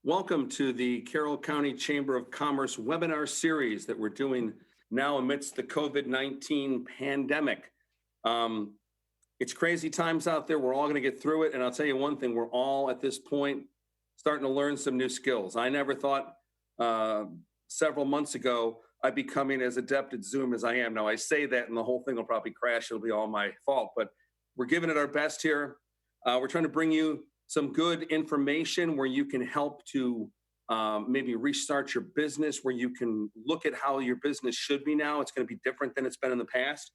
Welcome to the Carroll County Chamber of Commerce webinar series that we're doing now amidst the COVID-19 pandemic. It's crazy times out there. We're all going to get through it. And I'll tell you one thing, we're all at this point starting to learn some new skills. I never thought several months ago I'd be becoming as adept at Zoom as I am. Now I say that and the whole thing will probably crash. It'll be all my fault, but we're giving it our best here. We're trying to bring you some good information where you can help to maybe restart your business, where you can look at how your business should be now. It's going to be different than it's been in the past.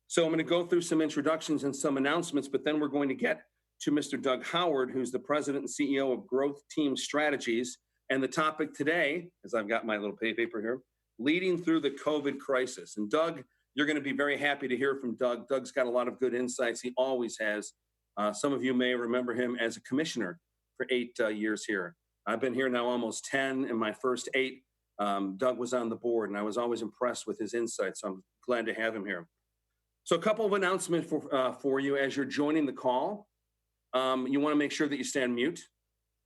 So I'm going to go through some introductions and some announcements, but then we're going to get to Mr. Doug Howard, who's the president and CEO of GROWTHTEAM Strategies. And the topic today, as I've got my little paper here, leading through the COVID crisis. And Doug, you're going to be very happy to hear from Doug. Doug's got a lot of good insights. He always has. Some of you may remember him as a commissioner for 8 years here. I've been here now almost 10. In my first 8, Doug was on the board, and I was always impressed with his insights. So I'm glad to have him here. So a couple of announcements for you as you're joining the call. You want to make sure that you stay on mute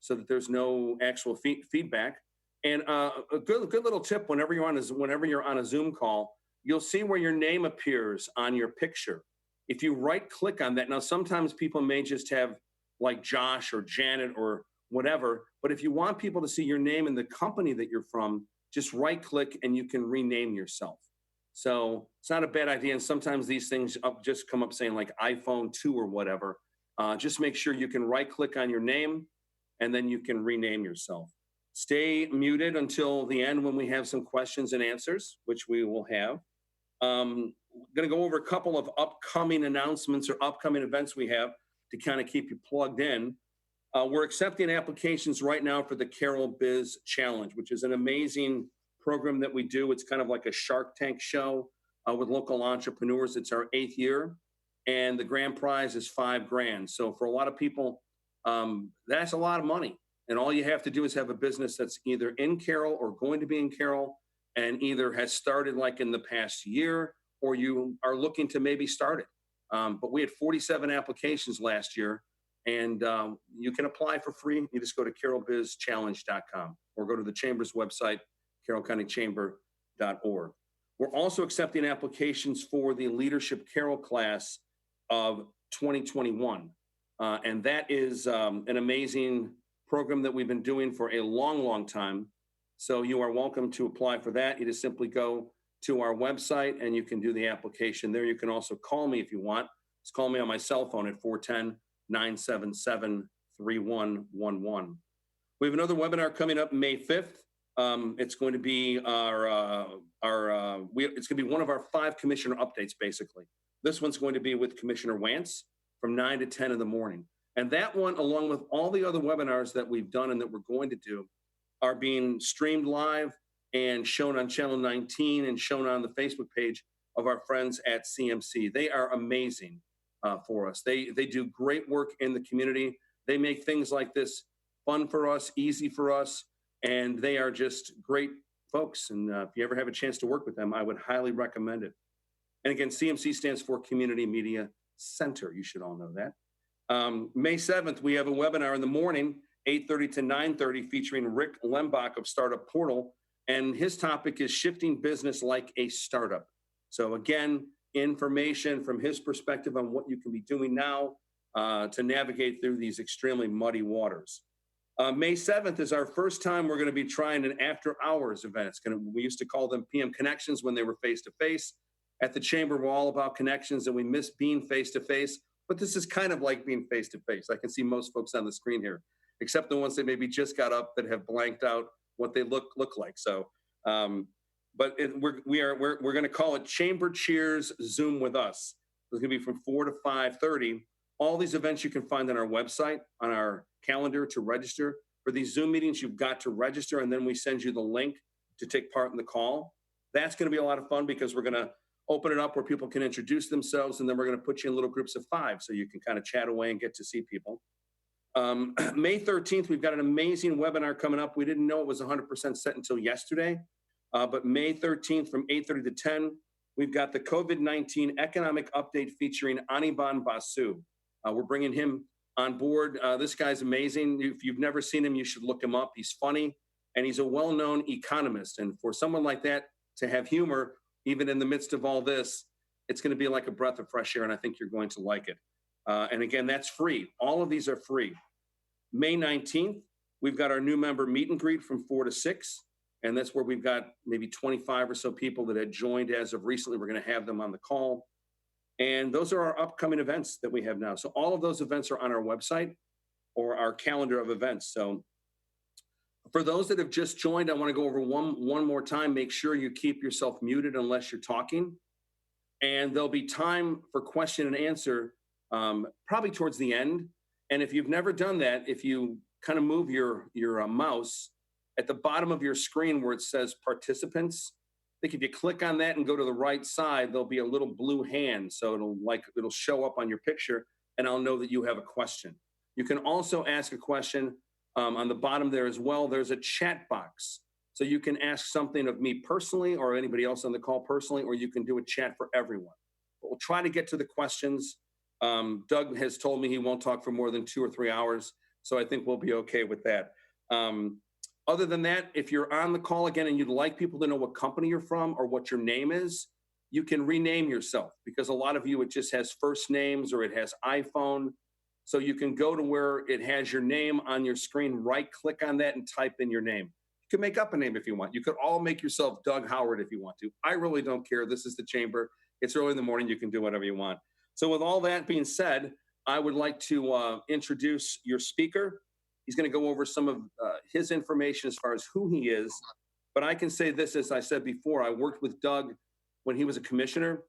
so that there's no actual feedback. And a good little tip: whenever you're on a Zoom call, you'll see where your name appears on your picture. If you right click on that, now sometimes people may just have like Josh or Janet or whatever, but if you want people to see your name and the company that you're from, just right click and you can rename yourself. So it's not a bad idea. And sometimes these things just come up saying like iPhone 2 or whatever. Just make sure you can right click on your name and then you can rename yourself. Stay muted until the end when we have some questions and answers, which we will have. Going to go over a couple of upcoming announcements or upcoming events we have to kind of keep you plugged in. We're accepting applications right now for the Carroll Biz Challenge, which is an amazing program that we do. It's kind of like a Shark Tank show with local entrepreneurs. It's our 8th year, and the grand prize is $5,000. So for a lot of people, that's a lot of money. And all you have to do is have a business that's either in Carroll or going to be in Carroll, and either has started like in the past year, or you are looking to maybe start it. But we had 47 applications last year, and you can apply for free. You just go to carrollbizchallenge.com or go to the Chamber's website, carrollcountychamber.org. We're also accepting applications for the Leadership Carroll class of 2021. And that is an amazing program that we've been doing for a long, long time. So you are welcome to apply for that. You just simply go to our website and you can do the application there. You can also call me if you want. Just call me on my cell phone at 410-977-3111. We have another webinar coming up May 5th. It's going to be it's going to be one of our 5 commissioner updates, basically. This one's going to be with Commissioner Wantz from 9 to 10 in the morning. And that one, along with all the other webinars that we've done and that we're going to do, are being streamed live and shown on Channel 19 and shown on the Facebook page of our friends at CMC. They are amazing for us. They do great work in the community. They make things like this fun for us, easy for us, and they are just great folks. And if you ever have a chance to work with them, I would highly recommend it. And again, CMC stands for Community Media Center. You should all know that. May 7th, we have a webinar in the morning, 8:30 to 9:30, featuring Rick Lembach of Startup Portal. And his topic is shifting business like a startup. So again, information from his perspective on what you can be doing now to navigate through these extremely muddy waters. May 7th is our first time we're going to be trying an after hours event. We used to call them PM Connections when they were face-to-face. At the Chamber, we're all about connections and we miss being face-to-face, but this is kind of like being face-to-face. I can see most folks on the screen here, except the ones that maybe just got up that have blanked out what they look like. So, but we're going to call it Chamber Cheers Zoom with Us. It's going to be from 4 to 5:30. All these events you can find on our website, on our calendar to register. For these Zoom meetings, you've got to register, and then we send you the link to take part in the call. That's going to be a lot of fun because we're going to open it up where people can introduce themselves, and then we're going to put you in little groups of 5 so you can kind of chat away and get to see people. May 13th, we've got an amazing webinar coming up. We didn't know it was 100% set until yesterday, but May 13th from 8:30 to 10, we've got the COVID-19 economic update featuring Anirban Basu. We're bringing him on board. This guy's amazing. If you've never seen him, you should look him up. He's funny, and he's a well-known economist. And for someone like that to have humor, even in the midst of all this, it's going to be like a breath of fresh air, and I think you're going to like it. And again, that's free. All of these are free. May 19th, we've got our new member meet and greet from 4 to 6. And that's where we've got maybe 25 or so people that had joined as of recently. We're going to have them on the call. And those are our upcoming events that we have now. So all of those events are on our website or our calendar of events. So for those that have just joined, I want to go over one more time. Make sure you keep yourself muted unless you're talking. And there'll be time for question and answer probably towards the end. And if you've never done that, if you kind of move your mouse at the bottom of your screen where it says participants, I think if you click on that and go to the right side, there'll be a little blue hand. So it'll show up on your picture, and I'll know that you have a question. You can also ask a question on the bottom there as well. There's a chat box. So you can ask something of me personally or anybody else on the call personally, or you can do a chat for everyone. But we'll try to get to the questions. Doug has told me he won't talk for more than 2 or 3 hours, so I think we'll be okay with that. Other than that, if you're on the call again and you'd like people to know what company you're from or what your name is, you can rename yourself, because a lot of you, it just has first names or it has iPhone. So you can go to where it has your name on your screen, right click on that and type in your name. You can make up a name if you want. You could all make yourself Doug Howard if you want to. I really don't care. This is the chamber. It's early in the morning. You can do whatever you want. So with all that being said, I would like to introduce your speaker. He's going to go over some of his information as far as who he is. But I can say this, as I said before, I worked with Doug when he was a commissioner.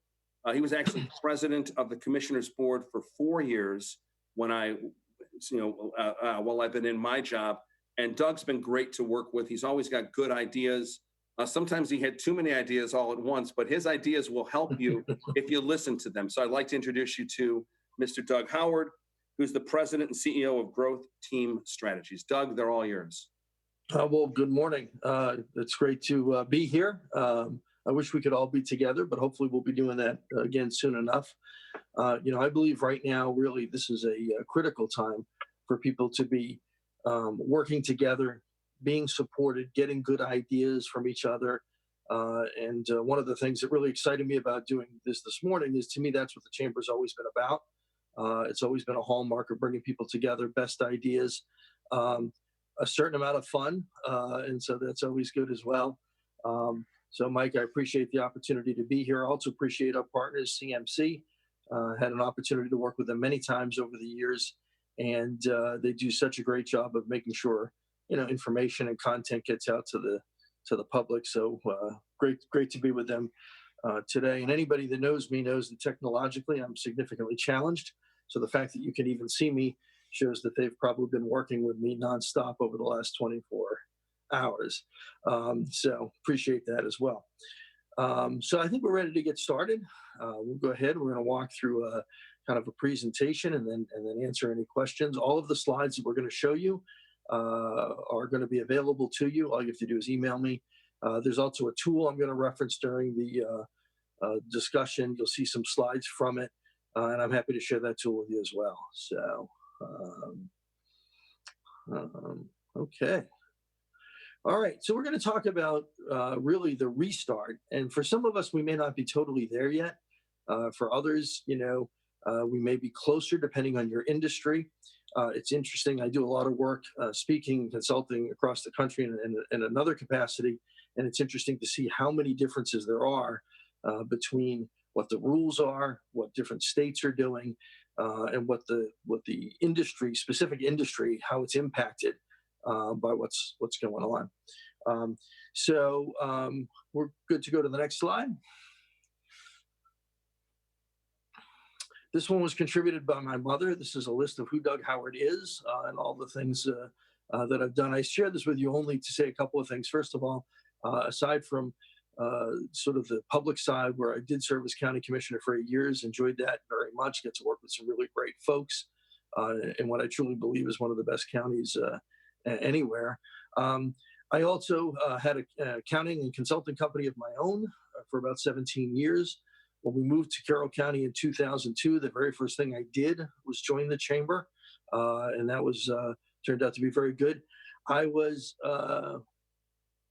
He was actually president of the commissioners board for 4 years when while I've been in my job. And Doug's been great to work with. He's always got good ideas. Sometimes he had too many ideas all at once, but his ideas will help you if you listen to them. So I'd like to introduce you to Mr. Doug Howard, who's the president and CEO of GROWTHTEAM Strategies. Doug, they're all yours. Well, good morning. It's great to be here. I wish we could all be together, but hopefully we'll be doing that again soon enough. I believe right now, really, this is a critical time for people to be working together, being supported, getting good ideas from each other. And one of the things that really excited me about doing this morning is, to me, that's what the Chamber's always been about. It's always been a hallmark of bringing people together, best ideas, a certain amount of fun, and so that's always good as well. So, Mike, I appreciate the opportunity to be here. I also appreciate our partners, CMC. Had an opportunity to work with them many times over the years, and they do such a great job of making sure information and content gets out to the public. So great to be with them today. And anybody that knows me knows that technologically I'm significantly challenged. So the fact that you can even see me shows that they've probably been working with me nonstop over the last 24 hours. So appreciate that as well. So I think we're ready to get started. We'll go ahead. We're going to walk through a kind of a presentation and then answer any questions. All of the slides that we're going to show you are going to be available to you. All you have to do is email me. There's also a tool I'm going to reference during the discussion. You'll see some slides from it, and I'm happy to share that tool with you as well. So, okay. All right, so we're going to talk about really the restart. And for some of us, we may not be totally there yet. For others, we may be closer depending on your industry. It's interesting. I do a lot of work speaking and consulting across the country in another capacity. And it's interesting to see how many differences there are between what the rules are, what different states are doing, and what the industry, specific industry, how it's impacted by what's going on. So we're good to go to the next slide. This one was contributed by my mother. This is a list of who Doug Howard is and all the things that I've done. I share this with you only to say a couple of things. First of all, aside from sort of the public side, where I did serve as county commissioner for 8 years, enjoyed that very much, get to work with some really great folks in what I truly believe is one of the best counties anywhere. I also had a accounting and consulting company of my own for about 17 years. When we moved to Carroll County in 2002, the very first thing I did was join the chamber. and that was turned out to be very good. I was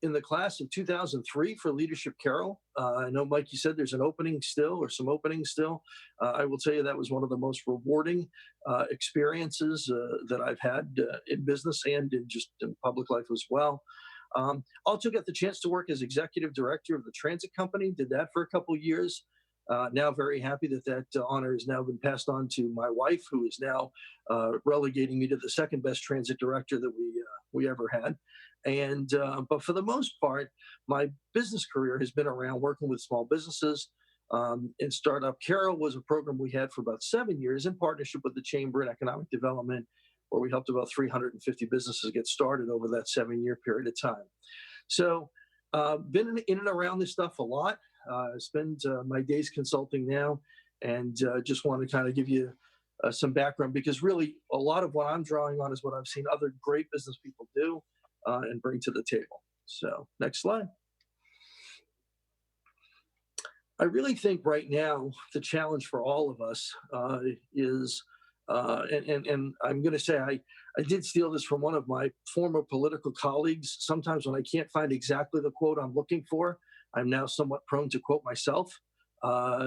in the class of 2003 for Leadership Carroll. I know, Mike, you said there's an opening still, or some openings still. I will tell you that was one of the most rewarding experiences that I've had in business and in just in public life as well. Also got the chance to work as executive director of the transit company. Did that for a couple of years. Now very happy that that honor has now been passed on to my wife, who is now relegating me to the second best transit director that we ever had. And but for the most part, my business career has been around working with small businesses. In Startup Carroll was a program we had for about 7 years in partnership with the Chamber and Economic Development, where we helped about 350 businesses get started over that 7-year period of time. So been in and around this stuff a lot. Spend my days consulting now, and just want to kind of give you some background, because really a lot of what I'm drawing on is what I've seen other great business people do and bring to the table. So next slide. I really think right now the challenge for all of us is, and I'm going to say I did steal this from one of my former political colleagues. Sometimes when I can't find exactly the quote I'm looking for, I'm now somewhat prone to quote myself.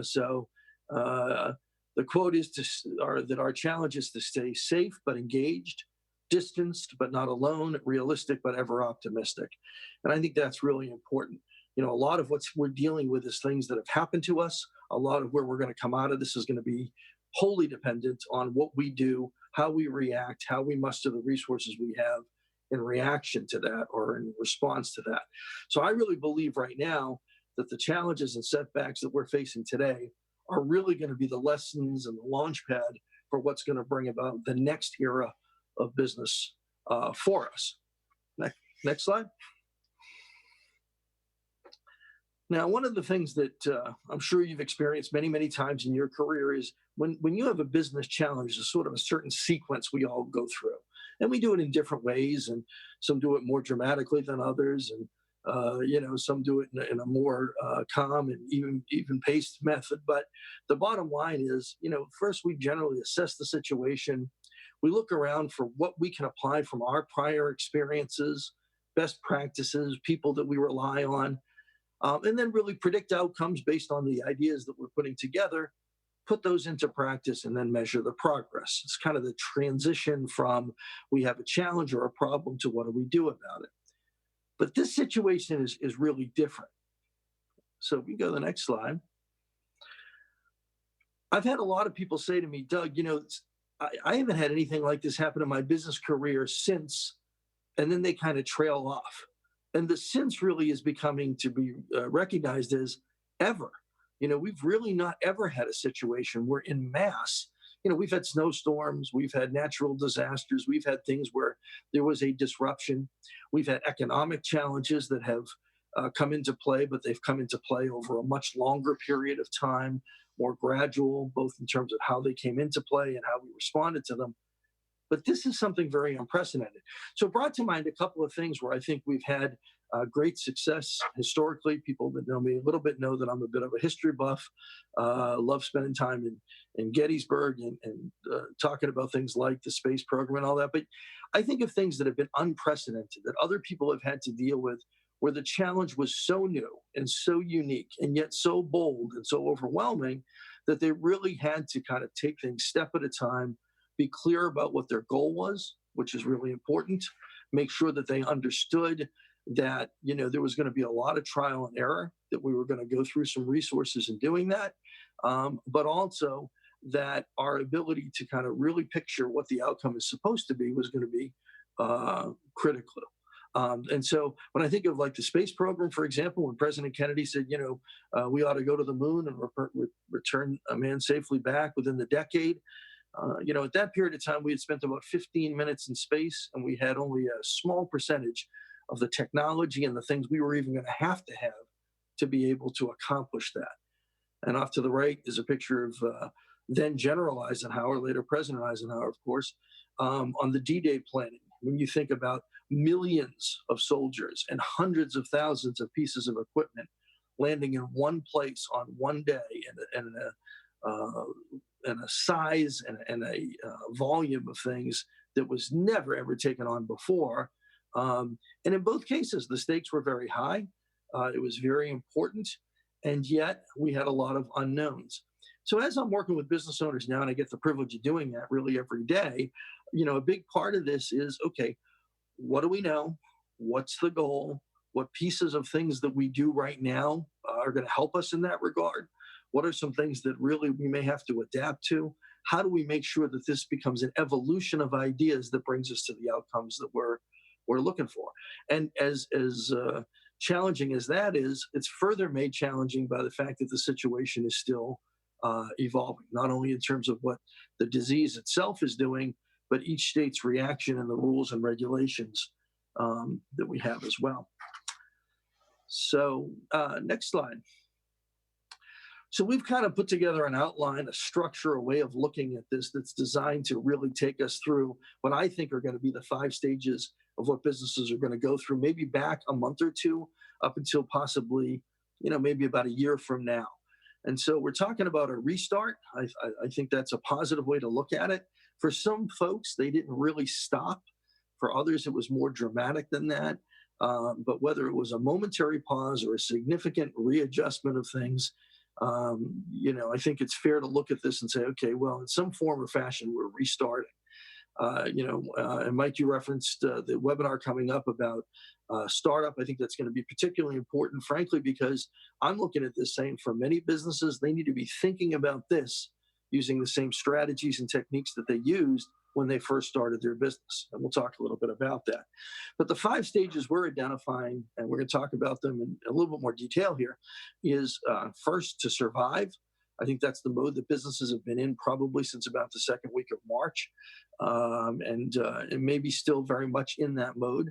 So the quote is that our challenge is to stay safe but engaged, distanced but not alone, realistic but ever optimistic. And I think that's really important. You know, a lot of what we're dealing with is things that have happened to us. A lot of where we're going to come out of this is going to be wholly dependent on what we do, how we react, how we muster the resources we have in reaction to that or in response to that. So I really believe right now that the challenges and setbacks that we're facing today are really going to be the lessons and the launch pad for what's going to bring about the next era of business for us. Next slide. Now, one of the things that I'm sure you've experienced many, many times in your career is when you have a business challenge, there's sort of a certain sequence we all go through. And we do it in different ways, and some do it more dramatically than others. And, some do it in a more calm and even paced method. But the bottom line is, first we generally assess the situation. We look around for what we can apply from our prior experiences, best practices, people that we rely on. And then really predict outcomes based on the ideas that we're putting together, put those into practice, and then measure the progress. It's kind of the transition from we have a challenge or a problem to what do we do about it. But this situation is really different. So we go to the next slide. I've had a lot of people say to me, Doug, I haven't had anything like this happen in my business career since, and then they kind of trail off. And the since really is becoming to be recognized as ever. We've really not ever had a situation where in mass, we've had snowstorms, we've had natural disasters, we've had things where there was a disruption. We've had economic challenges that have come into play, but they've come into play over a much longer period of time, more gradual, both in terms of how they came into play and how we responded to them. But this is something very unprecedented. So it brought to mind a couple of things where I think we've had great success historically. People that know me a little bit know that I'm a bit of a history buff, love spending time in Gettysburg and talking about things like the space program and all that. But I think of things that have been unprecedented, that other people have had to deal with, where the challenge was so new and so unique and yet so bold and so overwhelming that they really had to kind of take things step at a time, be clear about what their goal was, which is really important, make sure that they understood that, there was going to be a lot of trial and error, that we were going to go through some resources in doing that, but also that our ability to kind of really picture what the outcome is supposed to be was going to be critical. And so when I think of like the space program, for example, when President Kennedy said, we ought to go to the moon and return a man safely back within the decade, at that period of time, we had spent about 15 minutes in space, and we had only a small percentage of the technology and the things we were even going to have to be able to accomplish that. And off to the right is a picture of then General Eisenhower, later President Eisenhower, of course, on the D-Day planning. When you think about millions of soldiers and hundreds of thousands of pieces of equipment landing in one place on one day in uh, and a size and a volume of things that was never ever taken on before. And in both cases, the stakes were very high. It was very important, and yet we had a lot of unknowns. So as I'm working with business owners now, and I get the privilege of doing that really every day, a big part of this is, okay, what do we know? What's the goal? What pieces of things that we do right now are going to help us in that regard? What are some things that really we may have to adapt to? How do we make sure that this becomes an evolution of ideas that brings us to the outcomes that we're looking for? And as challenging as that is, it's further made challenging by the fact that the situation is still evolving, not only in terms of what the disease itself is doing, but each state's reaction and the rules and regulations that we have as well. So next slide. So we've kind of put together an outline, a structure, a way of looking at this that's designed to really take us through what I think are going to be the 5 stages of what businesses are going to go through, maybe back a month or two up until possibly, maybe about a year from now. And so we're talking about a restart. I think that's a positive way to look at it. For some folks, they didn't really stop. For others, it was more dramatic than that. But whether it was a momentary pause or a significant readjustment of things, I think it's fair to look at this and say, okay, well, in some form or fashion, we're restarting. And Mike, you referenced the webinar coming up about startup. I think that's going to be particularly important, frankly, because I'm looking at this saying for many businesses, they need to be thinking about this using the same strategies and techniques that they used when they first started their business. And we'll talk a little bit about that. But the 5 stages we're identifying, and we're going to talk about them in a little bit more detail here, is first, to survive. I think that's the mode that businesses have been in probably since about the second week of March, and maybe still very much in that mode.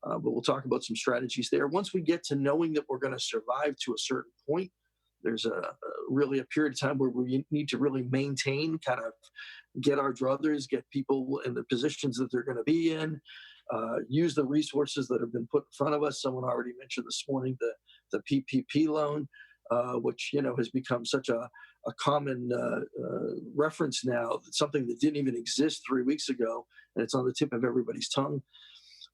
But we'll talk about some strategies there. Once we get to knowing that we're going to survive to a certain point, there's really a period of time where we need to really maintain, kind of get our druthers, get people in the positions that they're going to be in, use the resources that have been put in front of us. Someone already mentioned this morning the PPP loan, which has become such a common reference now. It's something that didn't even exist 3 weeks ago, and it's on the tip of everybody's tongue.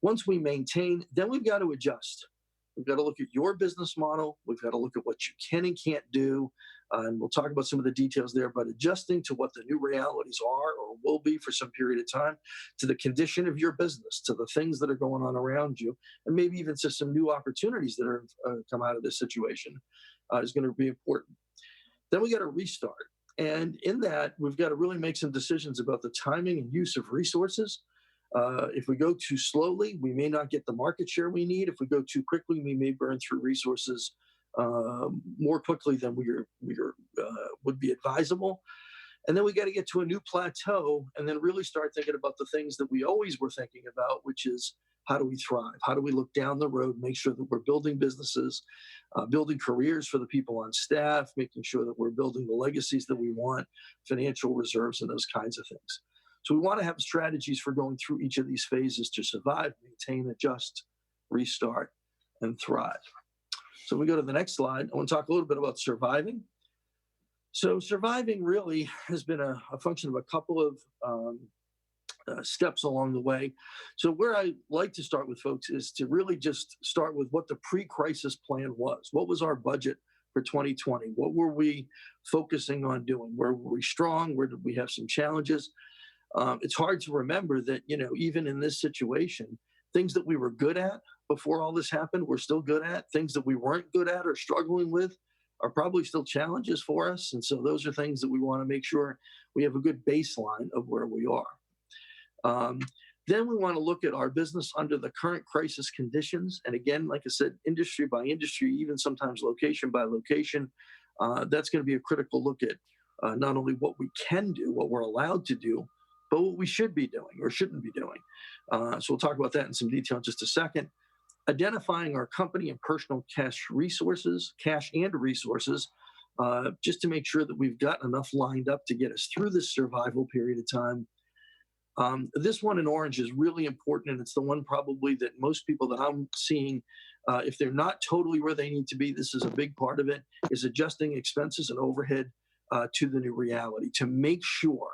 Once we maintain, then we've got to adjust. We've got to look at your business model. We've got to look at what you can and can't do. And we'll talk about some of the details there, but adjusting to what the new realities are or will be for some period of time, to the condition of your business, to the things that are going on around you, and maybe even to some new opportunities that have come out of this situation is going to be important. Then we got to restart. And in that, we've got to really make some decisions about the timing and use of resources. If we go too slowly, we may not get the market share we need. If we go too quickly, we may burn through resources more quickly than would be advisable. And then we got to get to a new plateau and then really start thinking about the things that we always were thinking about, which is how do we thrive? How do we look down the road, make sure that we're building businesses, building careers for the people on staff, making sure that we're building the legacies that we want, financial reserves, and those kinds of things. So we want to have strategies for going through each of these phases to survive, maintain, adjust, restart, and thrive. So we go to the next slide. I want to talk a little bit about surviving. So surviving really has been a function of a couple of steps along the way. So where I like to start with folks is to really just start with what the pre-crisis plan was. What was our budget for 2020? What were we focusing on doing? Where were we strong? Where did we have some challenges? It's hard to remember that, even in this situation, things that we were good at before all this happened, we're still good at. Things that we weren't good at or struggling with are probably still challenges for us. And so those are things that we want to make sure we have a good baseline of where we are. Then we want to look at our business under the current crisis conditions. And again, like I said, industry by industry, even sometimes location by location, that's going to be a critical look at not only what we can do, what we're allowed to do, but what we should be doing or shouldn't be doing. So we'll talk about that in some detail in just a second. Identifying our company and personal cash and resources, just to make sure that we've got enough lined up to get us through this survival period of time. This one in orange is really important, and it's the one probably that most people that I'm seeing, if they're not totally where they need to be, this is a big part of it, is adjusting expenses and overhead to the new reality, to make sure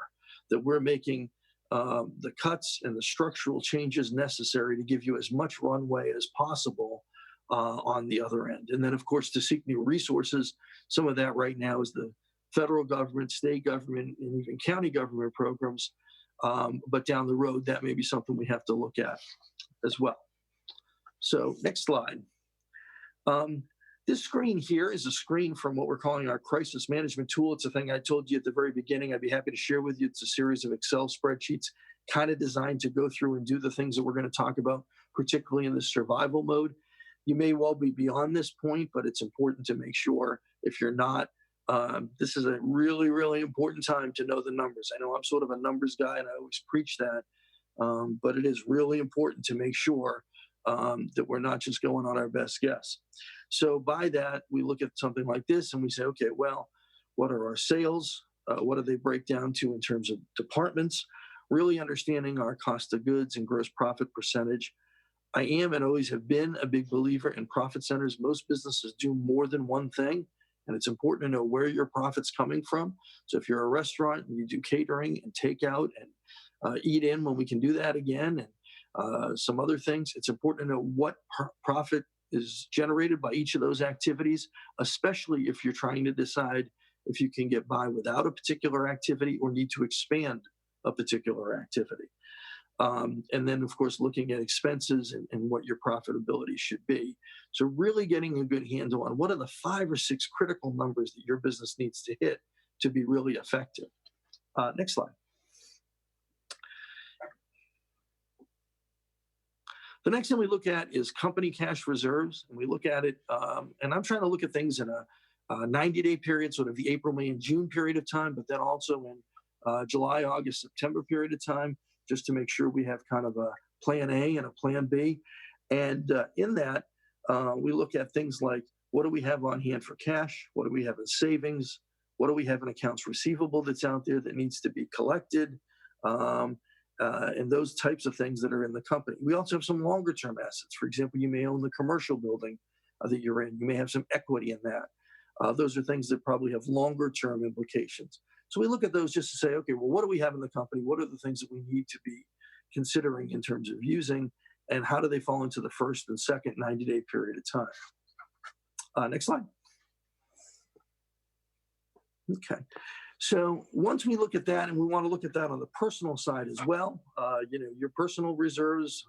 that we're making the cuts and the structural changes necessary to give you as much runway as possible on the other end. And then, of course, to seek new resources. Some of that right now is the federal government, state government, and even county government programs. But down the road, that may be something we have to look at as well. So next slide. This screen here is a screen from what we're calling our crisis management tool. It's a thing I told you at the very beginning I'd be happy to share with you. It's a series of Excel spreadsheets kind of designed to go through and do the things that we're going to talk about, particularly in the survival mode. You may well be beyond this point, but it's important to make sure if you're not, this is a really, really important time to know the numbers. I know I'm sort of a numbers guy and I always preach that, but it is really important to make sure that we're not just going on our best guess. So by that, we look at something like this and we say, okay, well, what are our sales? What do they break down to in terms of departments? Really understanding our cost of goods and gross profit percentage. I am and always have been a big believer in profit centers. Most businesses do more than one thing, and it's important to know where your profit's coming from. So if you're a restaurant and you do catering and takeout and eat in when we can do that again, and some other things, it's important to know what profit is generated by each of those activities, especially if you're trying to decide if you can get by without a particular activity or need to expand a particular activity. And then, of course, looking at expenses and what your profitability should be. So really getting a good handle on what are the 5 or 6 critical numbers that your business needs to hit to be really effective. Next slide. The next thing we look at is company cash reserves. And we look at it, and I'm trying to look at things in a 90-day period, sort of the April, May, and June period of time, but then also in July, August, September period of time, just to make sure we have kind of a plan A and a plan B. And in that, we look at things like, what do we have on hand for cash? What do we have in savings? What do we have in accounts receivable that's out there that needs to be collected? And those types of things that are in the company. We also have some longer term assets. For example, you may own the commercial building that you're in. You may have some equity in that. Those are things that probably have longer term implications. So we look at those just to say, okay, well, what do we have in the company? What are the things that we need to be considering in terms of using? And how do they fall into the first and second 90-day period of time? Next slide. Okay. So once we look at that, and we want to look at that on the personal side as well, your personal reserves,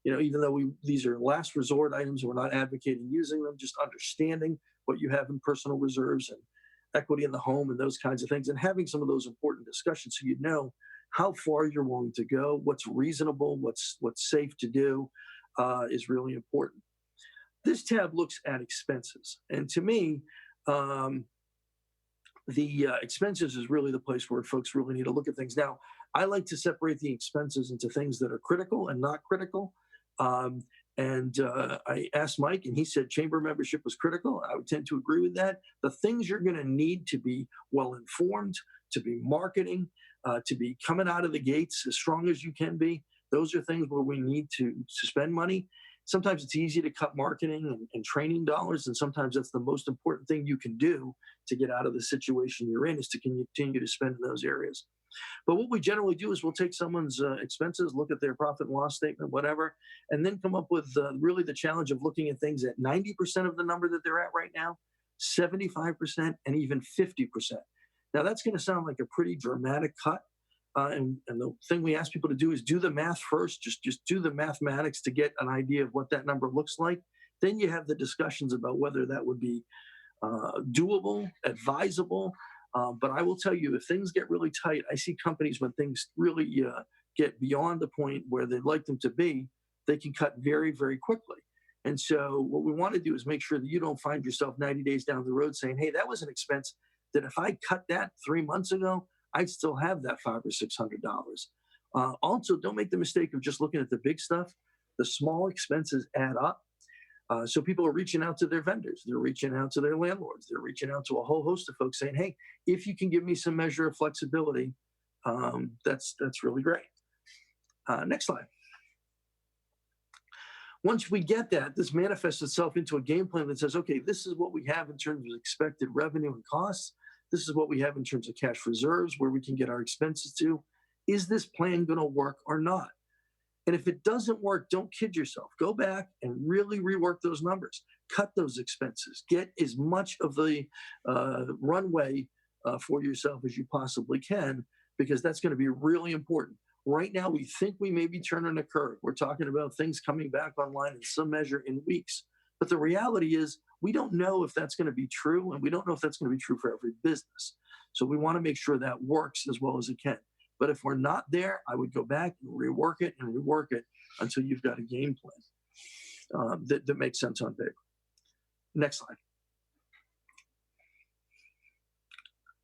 even though these are last resort items, we're not advocating using them, just understanding what you have in personal reserves and equity in the home and those kinds of things, and having some of those important discussions so you know how far you're willing to go, what's reasonable, what's safe to do is really important. This tab looks at expenses. And to me, the expenses is really the place where folks really need to look at things. Now, I like to separate the expenses into things that are critical and not critical. I asked Mike, and he said chamber membership was critical. I would tend to agree with that. The things you're going to need to be well informed, to be marketing, to be coming out of the gates as strong as you can be, those are things where we need to spend money. Sometimes it's easy to cut marketing and training dollars, and sometimes that's the most important thing you can do to get out of the situation you're in, is to continue to spend in those areas. But what we generally do is we'll take someone's expenses, look at their profit and loss statement, whatever, and then come up with really the challenge of looking at things at 90% of the number that they're at right now, 75%, and even 50%. Now, that's going to sound like a pretty dramatic cut. And the thing we ask people to do is do the math first, just do the mathematics to get an idea of what that number looks like. Then you have the discussions about whether that would be doable, advisable. But I will tell you, if things get really tight, I see companies when things really get beyond the point where they'd like them to be, they can cut very, very quickly. And so what we want to do is make sure that you don't find yourself 90 days down the road saying, hey, that was an expense that if I cut that 3 months ago, I'd still have that $500 or $600. Also, don't make the mistake of just looking at the big stuff. The small expenses add up. So people are reaching out to their vendors. They're reaching out to their landlords. They're reaching out to a whole host of folks saying, hey, if you can give me some measure of flexibility, that's really great. Next slide. Once we get that, this manifests itself into a game plan that says, okay, this is what we have in terms of expected revenue and costs. This is what we have in terms of cash reserves, where we can get our expenses to. Is this plan going to work or not? And if it doesn't work, don't kid yourself. Go back and really rework those numbers. Cut those expenses. Get as much of the runway for yourself as you possibly can, because that's going to be really important. Right now, we think we may be turning a curve. We're talking about things coming back online in some measure in weeks. But the reality is, we don't know if that's going to be true, and we don't know if that's going to be true for every business. So we want to make sure that works as well as it can. But if we're not there, I would go back and rework it until you've got a game plan that makes sense on paper. Next slide.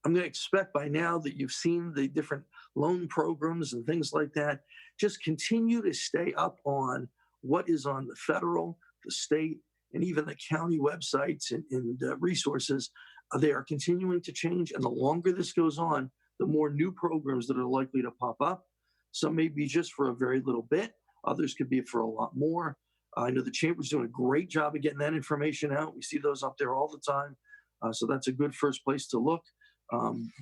I'm going to expect by now that you've seen the different loan programs and things like that. Just continue to stay up on what is on the federal, the state, and even the county websites and resources. They are continuing to change. And the longer this goes on, the more new programs that are likely to pop up. Some may be just for a very little bit. Others could be for a lot more. I know the Chamber's doing a great job of getting that information out. We see those up there all the time. So that's a good first place to look.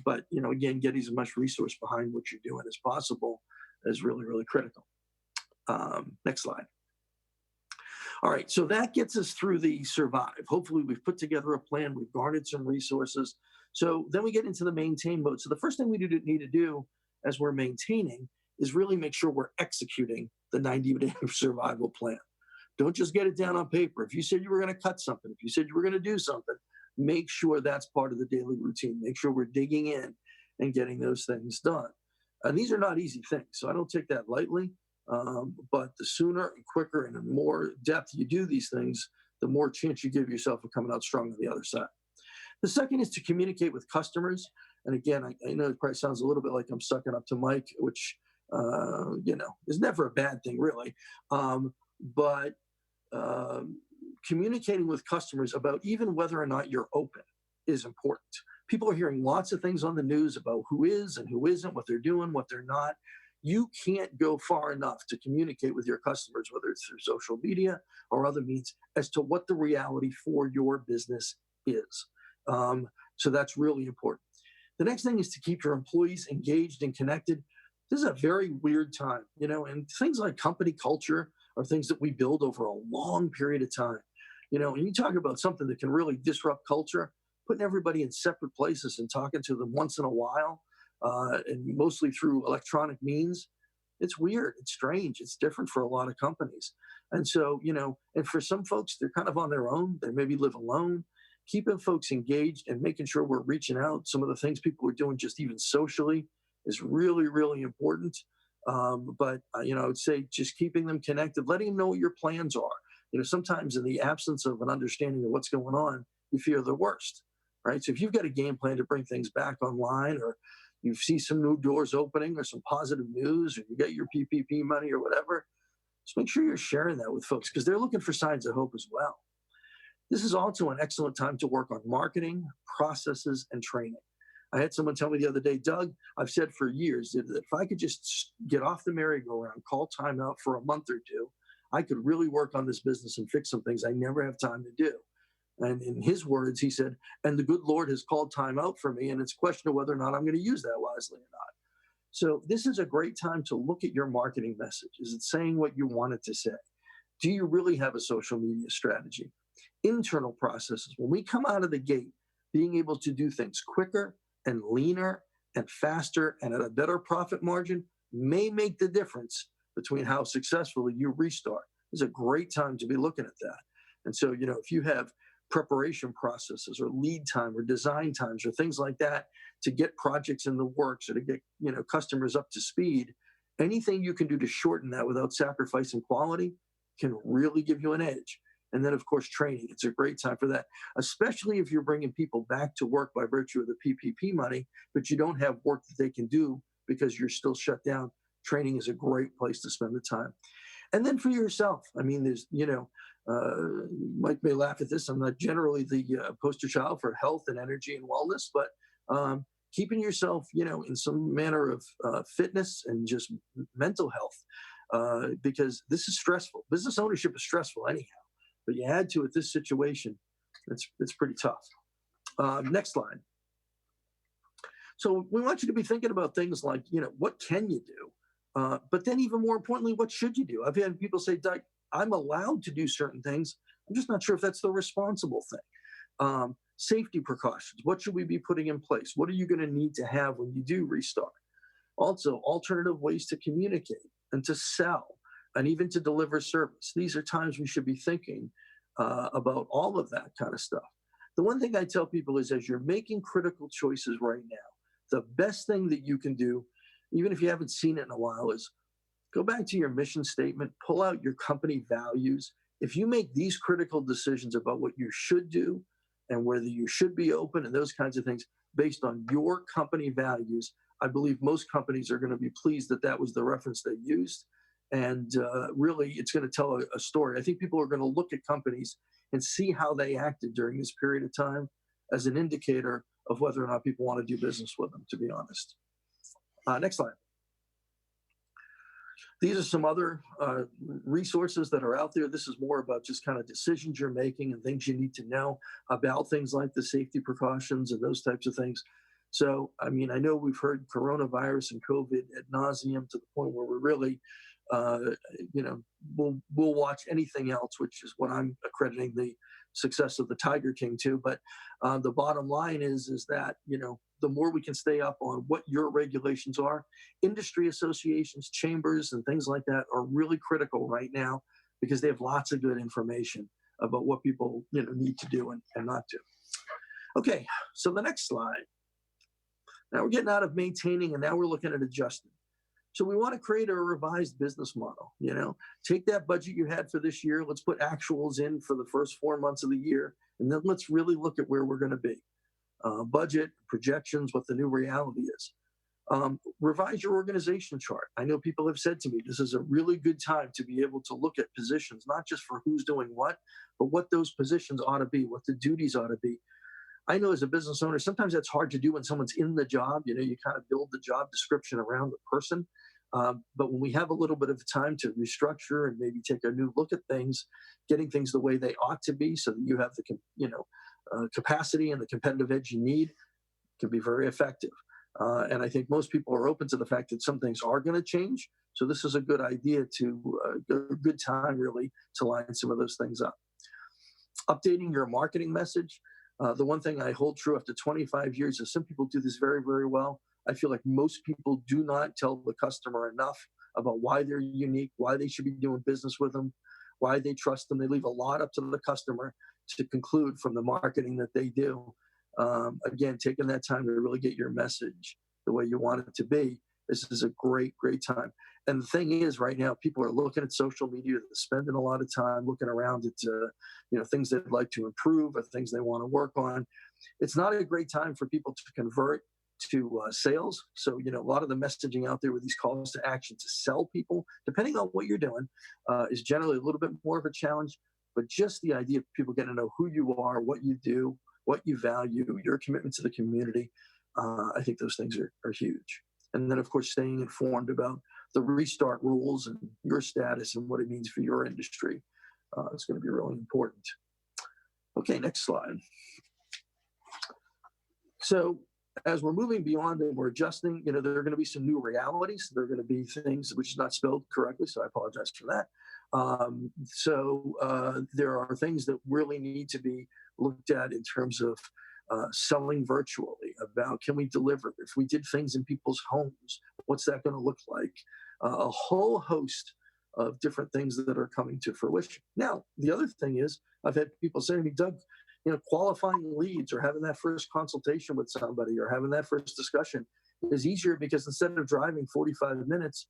But, again, getting as much resource behind what you're doing as possible is really, really critical. Next slide. All right, so that gets us through the survive. Hopefully we've put together a plan, we've garnered some resources. So then we get into the maintain mode. So the first thing we need to do as we're maintaining is really make sure we're executing the 90-day survival plan. Don't just get it down on paper. If you said you were going to cut something, if you said you were going to do something, make sure that's part of the daily routine. Make sure we're digging in and getting those things done. And these are not easy things, so I don't take that lightly. But the sooner and quicker and the more depth you do these things, the more chance you give yourself of coming out strong on the other side. The second is to communicate with customers. And again, I know it probably sounds a little bit like I'm sucking up to Mike, which, is never a bad thing, really. But communicating with customers about even whether or not you're open is important. People are hearing lots of things on the news about who is and who isn't, what they're doing, what they're not. You can't go far enough to communicate with your customers, whether it's through social media or other means, as to what the reality for your business is. So that's really important. The next thing is to keep your employees engaged and connected. This is a very weird time, and things like company culture are things that we build over a long period of time. When you talk about something that can really disrupt culture, putting everybody in separate places and talking to them once in a while, and mostly through electronic means, it's weird, it's strange, it's different for a lot of companies. And so, and for some folks, they're kind of on their own, they maybe live alone. Keeping folks engaged and making sure we're reaching out. Some of the things people are doing just even socially is really, really important. But I would say just keeping them connected, letting them know what your plans are. Sometimes in the absence of an understanding of what's going on, you fear the worst, right? So if you've got a game plan to bring things back online, or you see some new doors opening or some positive news, or you get your PPP money or whatever, just make sure you're sharing that with folks, because they're looking for signs of hope as well. This is also an excellent time to work on marketing, processes, and training. I had someone tell me the other day, Doug, I've said for years that if I could just get off the merry-go-round, call time out for a month or two, I could really work on this business and fix some things I never have time to do. And in his words, he said, and the good Lord has called time out for me, and it's a question of whether or not I'm going to use that wisely or not. So this is a great time to look at your marketing message. Is it saying what you want it to say? Do you really have a social media strategy? Internal processes. When we come out of the gate, being able to do things quicker and leaner and faster and at a better profit margin may make the difference between how successfully you restart. It's a great time to be looking at that. And so, if you have preparation processes or lead time or design times or things like that to get projects in the works or to get, customers up to speed, anything you can do to shorten that without sacrificing quality can really give you an edge. And then, of course, training. It's a great time for that, especially if you're bringing people back to work by virtue of the PPP money, but you don't have work that they can do because you're still shut down. Training is a great place to spend the time. And then for yourself, there's, Mike may laugh at this. I'm not generally the poster child for health and energy and wellness, but keeping yourself, in some manner of fitness and just mental health, because this is stressful. Business ownership is stressful anyhow. But you add to it this situation, it's pretty tough. Next slide. So we want you to be thinking about things like, what can you do? But then even more importantly, what should you do? I've had people say, Doug, I'm allowed to do certain things. I'm just not sure if that's the responsible thing. Safety precautions. What should we be putting in place? What are you going to need to have when you do restart? Also, alternative ways to communicate and to sell and even to deliver service. These are times we should be thinking about all of that kind of stuff. The one thing I tell people is as you're making critical choices right now, the best thing that you can do, even if you haven't seen it in a while, is go back to your mission statement, pull out your company values. If you make these critical decisions about what you should do and whether you should be open and those kinds of things based on your company values, I believe most companies are going to be pleased that that was the reference they used. And really, it's going to tell a story. I think people are going to look at companies and see how they acted during this period of time as an indicator of whether or not people want to do business with them, to be honest. Next slide. These are some other resources that are out there. This is more about just kind of decisions you're making and things you need to know about things like the safety precautions and those types of things. So, I mean, I know we've heard coronavirus and COVID ad nauseum to the point where we're really, we'll watch anything else, which is what I'm accrediting the success of the Tiger King to. But the bottom line is that, the more we can stay up on what your regulations are, industry associations, chambers, and things like that are really critical right now because they have lots of good information about what people, need to do and not do. Okay, so the next slide. Now we're getting out of maintaining and now we're looking at adjusting. So we want to create a revised business model, take that budget you had for this year, let's put actuals in for the first 4 months of the year, and then let's really look at where we're going to be. Budget, projections, what the new reality is. Revise your organization chart. I know people have said to me, this is a really good time to be able to look at positions, not just for who's doing what, but what those positions ought to be, what the duties ought to be. I know as a business owner, sometimes that's hard to do when someone's in the job. You kind of build the job description around the person. But when we have a little bit of time to restructure and maybe take a new look at things, getting things the way they ought to be so that you have the capacity and the competitive edge you need can be very effective. And I think most people are open to the fact that some things are going to change. So this is a good idea a good time really to line some of those things up. Updating your marketing message. The one thing I hold true after 25 years is some people do this very, very well. I feel like most people do not tell the customer enough about why they're unique, why they should be doing business with them, why they trust them. They leave a lot up to the customer to conclude from the marketing that they do. Again, taking that time to really get your message the way you want it to be. This is a great, great time. And the thing is, right now, people are looking at social media, they're spending a lot of time looking around at things they'd like to improve or things they want to work on. It's not a great time for people to convert to sales. So, a lot of the messaging out there with these calls to action to sell people, depending on what you're doing, is generally a little bit more of a challenge. But just the idea of people getting to know who you are, what you do, what you value, your commitment to the community, I think those things are huge. And then, of course, staying informed about the restart rules and your status and what it means for your industry is going to be really important. Okay, next slide. So as we're moving beyond and we're adjusting, there are going to be some new realities. There are going to be things which is not spelled correctly, so I apologize for that. There are things that really need to be looked at in terms of selling virtually, about can we deliver? If we did things in people's homes, what's that going to look like? A whole host of different things that are coming to fruition. Now, the other thing is, I've had people say to me, Doug, qualifying leads or having that first consultation with somebody or having that first discussion is easier because instead of driving 45 minutes,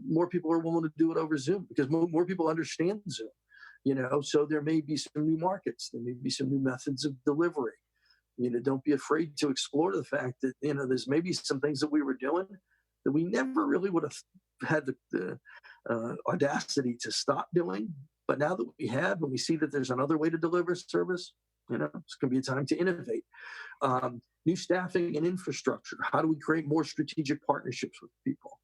more people are willing to do it over Zoom because more people understand Zoom. So there may be some new markets, there may be some new methods of delivery. Don't be afraid to explore the fact that, there's maybe some things that we were doing that we never really would have had the audacity to stop doing. But now that we have, and we see that there's another way to deliver service, it's going to be a time to innovate. New staffing and infrastructure. How do we create more strategic partnerships with people?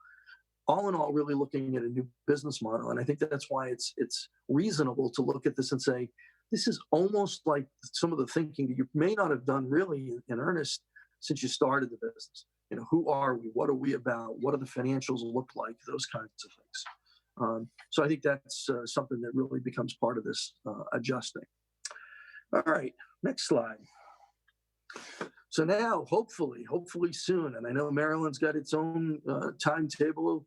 All in all, really looking at a new business model. And I think that's why it's reasonable to look at this and say, this is almost like some of the thinking that you may not have done really in earnest since you started the business. who are we? What are we about? What do the financials look like? Those kinds of things. So I think that's something that really becomes part of this adjusting. All right, next slide. So now, hopefully soon, and I know Maryland's got its own timetable.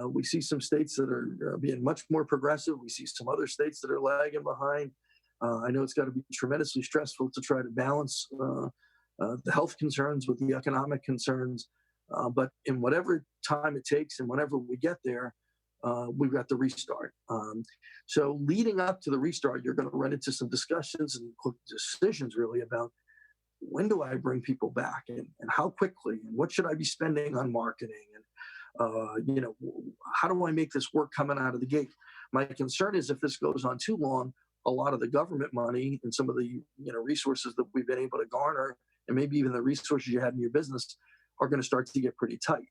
We see some states that are being much more progressive. We see some other states that are lagging behind. I know it's got to be tremendously stressful to try to balance the health concerns with the economic concerns. But in whatever time it takes and whenever we get there, we've got the restart. So leading up to the restart, you're going to run into some discussions and decisions really about when do I bring people back and how quickly and what should I be spending on marketing and how do I make this work coming out of the gate? My concern is if this goes on too long, a lot of the government money and some of the resources that we've been able to garner and maybe even the resources you had in your business are going to start to get pretty tight.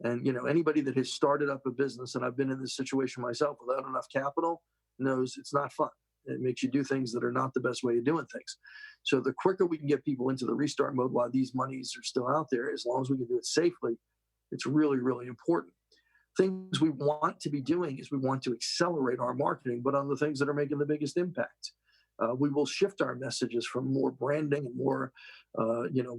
And anybody that has started up a business, and I've been in this situation myself without enough capital, knows it's not fun. It makes you do things that are not the best way of doing things. So the quicker we can get people into the restart mode while these monies are still out there, as long as we can do it safely, it's really, really important. Things we want to be doing is we want to accelerate our marketing, but on the things that are making the biggest impact. We will shift our messages from more branding and more,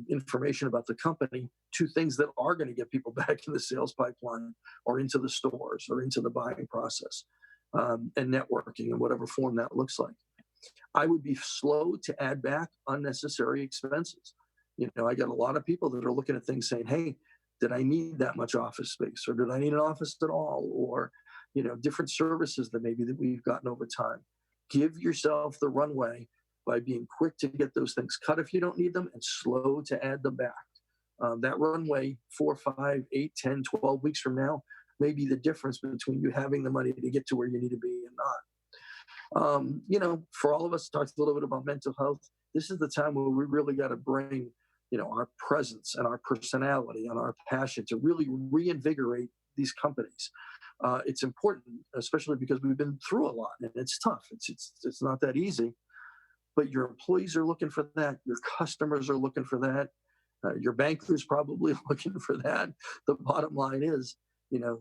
information about the company to things that are going to get people back in the sales pipeline or into the stores or into the buying process and networking in whatever form that looks like. I would be slow to add back unnecessary expenses. I got a lot of people that are looking at things saying, hey, did I need that much office space or did I need an office at all? Or, different services that we've gotten over time. Give yourself the runway by being quick to get those things cut if you don't need them and slow to add them back. That runway 4, 5, 8, 10, 12 weeks from now may be the difference between you having the money to get to where you need to be and not. For all of us, talked a little bit about mental health. This is the time where we really got to bring, our presence and our personality and our passion to really reinvigorate these companies. It's important, especially because we've been through a lot and it's tough. It's not that easy, but your employees are looking for that. Your customers are looking for that. Your bankers probably looking for that. The bottom line is,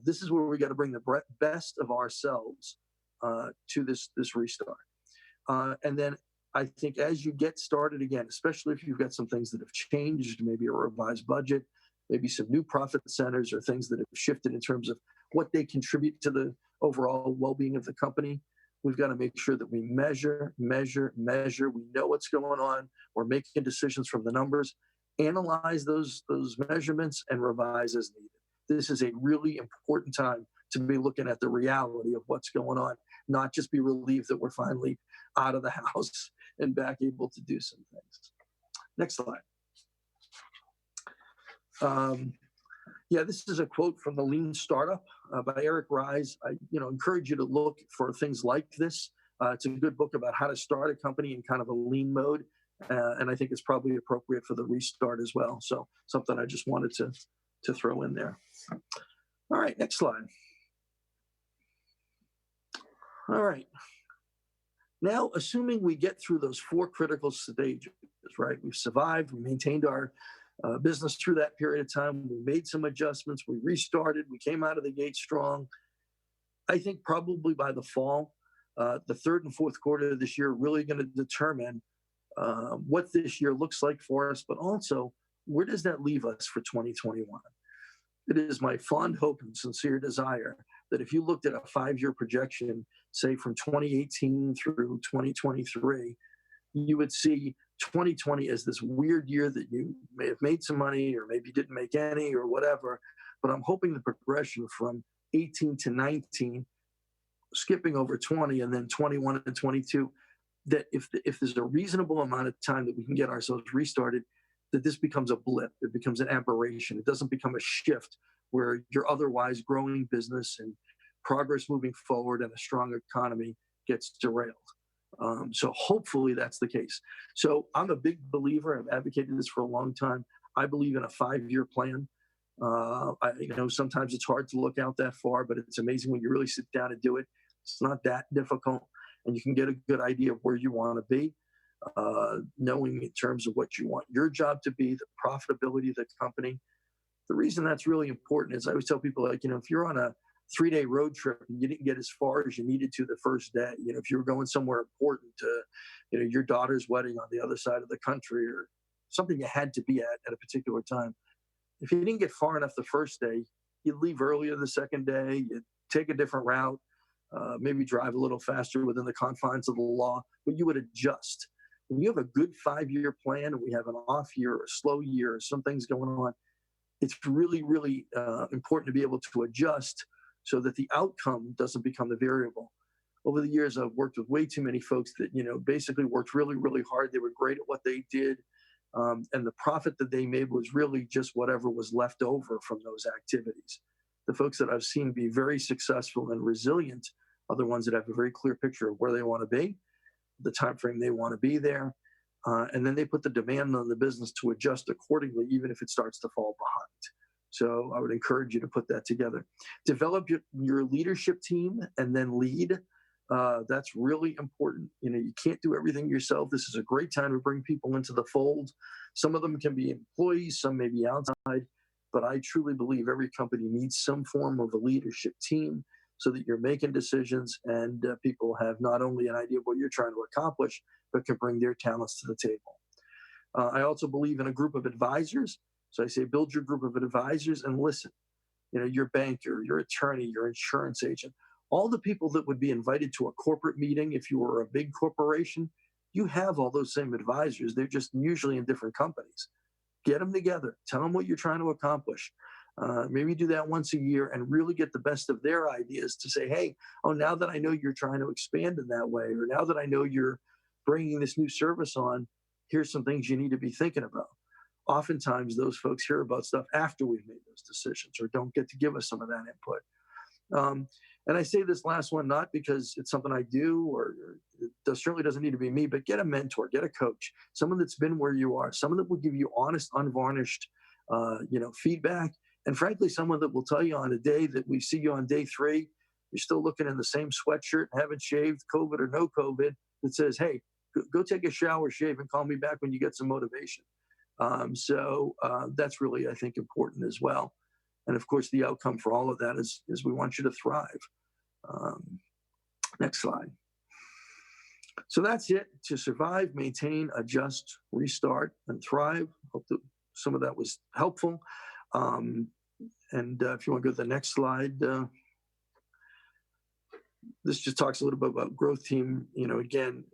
this is where we got to bring the best of ourselves to this restart. And then I think as you get started again, especially if you've got some things that have changed, maybe a revised budget, maybe some new profit centers or things that have shifted in terms of what they contribute to the overall well-being of the company, we've got to make sure that we measure. We know what's going on. We're making decisions from the numbers, analyze those measurements and revise as needed. This is a really important time to be looking at the reality of what's going on, not just be relieved that we're finally out of the house and back able to do some things. Next slide. This is a quote from The Lean Startup by Eric Ries. I encourage you to look for things like this. It's a good book about how to start a company in kind of a lean mode. And I think it's probably appropriate for the restart as well. So something I just wanted to throw in there. All right, next slide. All right. Now, assuming we get through those 4 critical stages, right? We've survived, we maintained our business through that period of time. We made some adjustments. We restarted. We came out of the gate strong. I think probably by the fall, the 3rd and 4th quarter of this year are really going to determine what this year looks like for us, but also where does that leave us for 2021? It is my fond hope and sincere desire that if you looked at a 5-year projection, say from 2018 through 2023, you would see 2020 as this weird year that you may have made some money or maybe didn't make any or whatever. But I'm hoping the progression from 18 to 19, skipping over 20 and then 21 and 22, that if there's a reasonable amount of time that we can get ourselves restarted, that this becomes a blip. It becomes an aberration. It doesn't become a shift where your otherwise growing business and progress moving forward and a strong economy gets derailed. So hopefully that's the case. So I'm a big believer. I've advocated this for a long time. I believe in a 5-year plan. I know sometimes it's hard to look out that far, but it's amazing when you really sit down and do it. It's not that difficult, and you can get a good idea of where you want to be, knowing in terms of what you want your job to be, the profitability of the company, The reason that's really important is I always tell people, like, if you're on a 3-day road trip and you didn't get as far as you needed to the first day, if you were going somewhere important to, your daughter's wedding on the other side of the country or something you had to be at a particular time, if you didn't get far enough the first day, you'd leave earlier the second day, you'd take a different route, maybe drive a little faster within the confines of the law, but you would adjust. When you have a good 5-year plan and we have an off year or a slow year or some things going on, it's really, really important to be able to adjust so that the outcome doesn't become the variable. Over the years, I've worked with way too many folks that, basically worked really, really hard. They were great at what they did. And the profit that they made was really just whatever was left over from those activities. The folks that I've seen be very successful and resilient are the ones that have a very clear picture of where they want to be, the time frame they want to be there, and then they put the demand on the business to adjust accordingly, even if it starts to fall behind. So I would encourage you to put that together. Develop your leadership team and then lead. That's really important. You can't do everything yourself. This is a great time to bring people into the fold. Some of them can be employees, some may be outside, but I truly believe every company needs some form of a leadership team so that you're making decisions and people have not only an idea of what you're trying to accomplish, but can bring their talents to the table. I also believe in a group of advisors. So I say build your group of advisors and listen. Your banker, your attorney, your insurance agent, all the people that would be invited to a corporate meeting if you were a big corporation, you have all those same advisors. They're just usually in different companies. Get them together. Tell them what you're trying to accomplish. Maybe do that once a year and really get the best of their ideas to say, hey, now that I know you're trying to expand in that way, or now that I know you're bringing this new service on, here's some things you need to be thinking about. Oftentimes, those folks hear about stuff after we've made those decisions or don't get to give us some of that input. And I say this last one, not because it's something I do or it certainly doesn't need to be me, but get a mentor, get a coach, someone that's been where you are, someone that will give you honest, unvarnished, feedback. And frankly, someone that will tell you on a day that we see you on day 3, you're still looking in the same sweatshirt, haven't shaved, COVID or no COVID, that says, hey, go take a shower, shave, and call me back when you get some motivation. So that's really, I think, important as well. And of course, the outcome for all of that is we want you to thrive. Next slide. So that's it. To survive, maintain, adjust, restart, and thrive. Hope that some of that was helpful. And if you want to go to the next slide, this just talks a little bit about Growth Team. Again,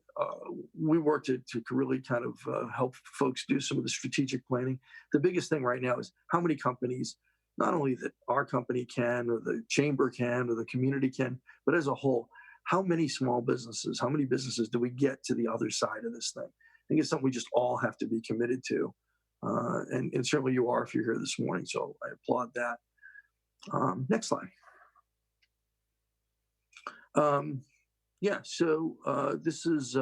we work to really kind of help folks do some of the strategic planning. The biggest thing right now is how many companies, not only that our company can or the chamber can or the community can, but as a whole, how many small businesses, how many businesses do we get to the other side of this thing? I think it's something we just all have to be committed to. And certainly you are if you're here this morning, so I applaud that. Next slide. This is,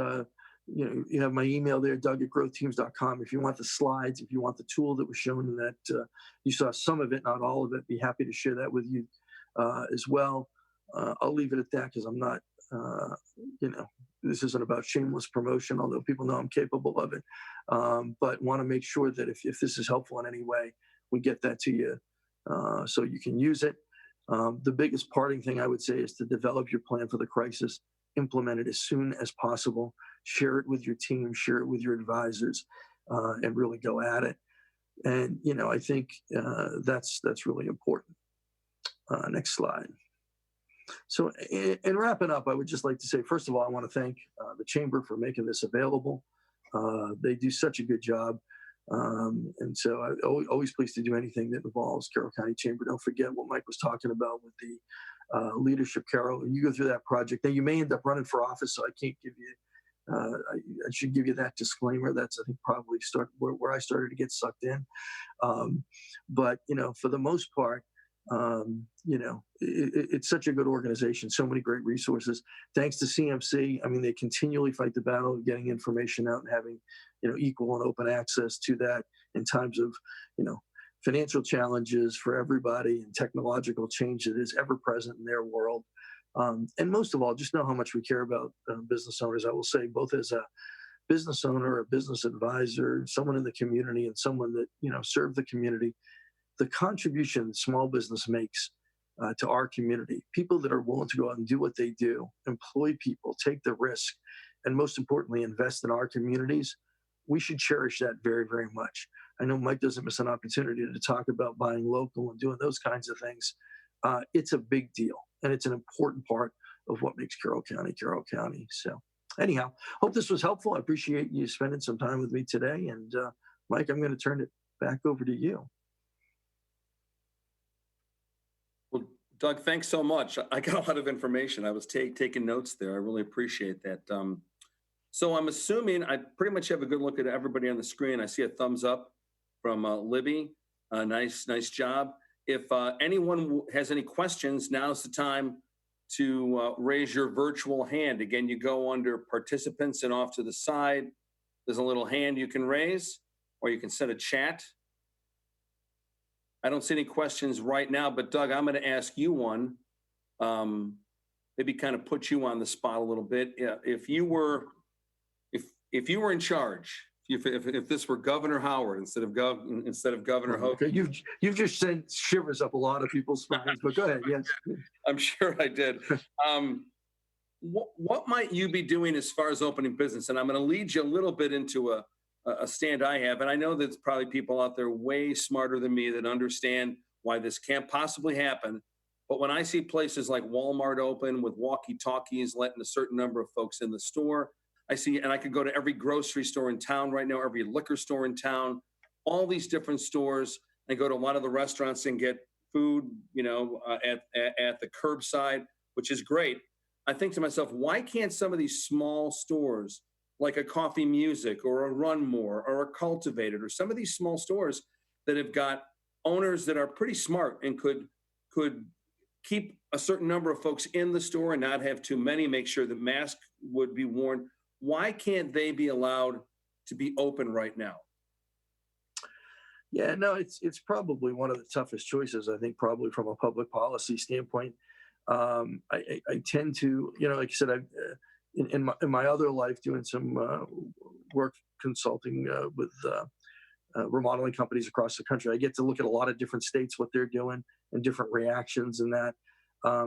you have my email there, Doug@growthteams.com. If you want the slides, if you want the tool that was shown in that, you saw some of it, not all of it, be happy to share that with you as well. I'll leave it at that because I'm not, this isn't about shameless promotion, although people know I'm capable of it. But want to make sure that if this is helpful in any way, we get that to you so you can use it. The biggest parting thing I would say is to develop your plan for the crisis, implement it as soon as possible, share it with your team, share it with your advisors, and really go at it. And, I think that's really important. Next slide. So in wrapping up, I would just like to say, first of all, I want to thank the Chamber for making this available. They do such a good job. And so I'm always pleased to do anything that involves Carroll County Chamber. Don't forget what Mike was talking about with the leadership, Carroll. You go through that project. Now, you may end up running for office, so I can't give you, I should give you that disclaimer. That's, I think, probably where I started to get sucked in. But, for the most part, it's such a good organization, so many great resources. Thanks to CMC, they continually fight the battle of getting information out and having, equal and open access to that in times of, financial challenges for everybody and technological change that is ever present in their world. And most of all, just know how much we care about business owners. I will say, both as a business owner, a business advisor, someone in the community, and someone that, served the community. the contribution that small business makes to our community, people that are willing to go out and do what they do, employ people, take the risk, and most importantly, invest in our communities, we should cherish that very, very much. I know Mike doesn't miss an opportunity to talk about buying local and doing those kinds of things. It's a big deal, and it's an important part of what makes Carroll County Carroll County. So anyhow, hope this was helpful. I appreciate you spending some time with me today. And Mike, I'm going to turn it back over to you. Well, Doug, thanks so much. I got a lot of information. I was taking notes there. I really appreciate that. So I'm assuming I pretty much have a good look at everybody on the screen. I see a thumbs up from Libby. Nice job. If anyone has any questions, now's the time to raise your virtual hand. Again, you go under participants and off to the side. There's a little hand you can raise, or you can set a chat. I don't see any questions right now, but Doug, I'm going to ask you one. Maybe kind of put you on the spot a little bit. If you were in charge, if this were Governor Howard instead of Governor Hogan. Okay, you've just sent shivers up a lot of people's spines, but go ahead. Yes, I'm sure I did. What might you be doing as far as opening business? And I'm going to lead you a little bit into a stand I have, and I know there's probably people out there way smarter than me that understand why this can't possibly happen. But when I see places like Walmart open with walkie-talkies, letting a certain number of folks in the store, I see, and I could go to every grocery store in town right now, every liquor store in town, all these different stores. I go to a lot of the restaurants and get food, at the curbside, which is great. I think to myself, why can't some of these small stores, like a Coffee Music or a Run More or a Cultivated, or some of these small stores that have got owners that are pretty smart and could keep a certain number of folks in the store and not have too many, make sure that masks would be worn. Why can't they be allowed to be open right now? Yeah, no, it's probably one of the toughest choices, I think, probably from a public policy standpoint. I tend to, like I said, I've in my other life doing some work consulting with remodeling companies across the country. I get to look at a lot of different states, what they're doing, and different reactions and that. I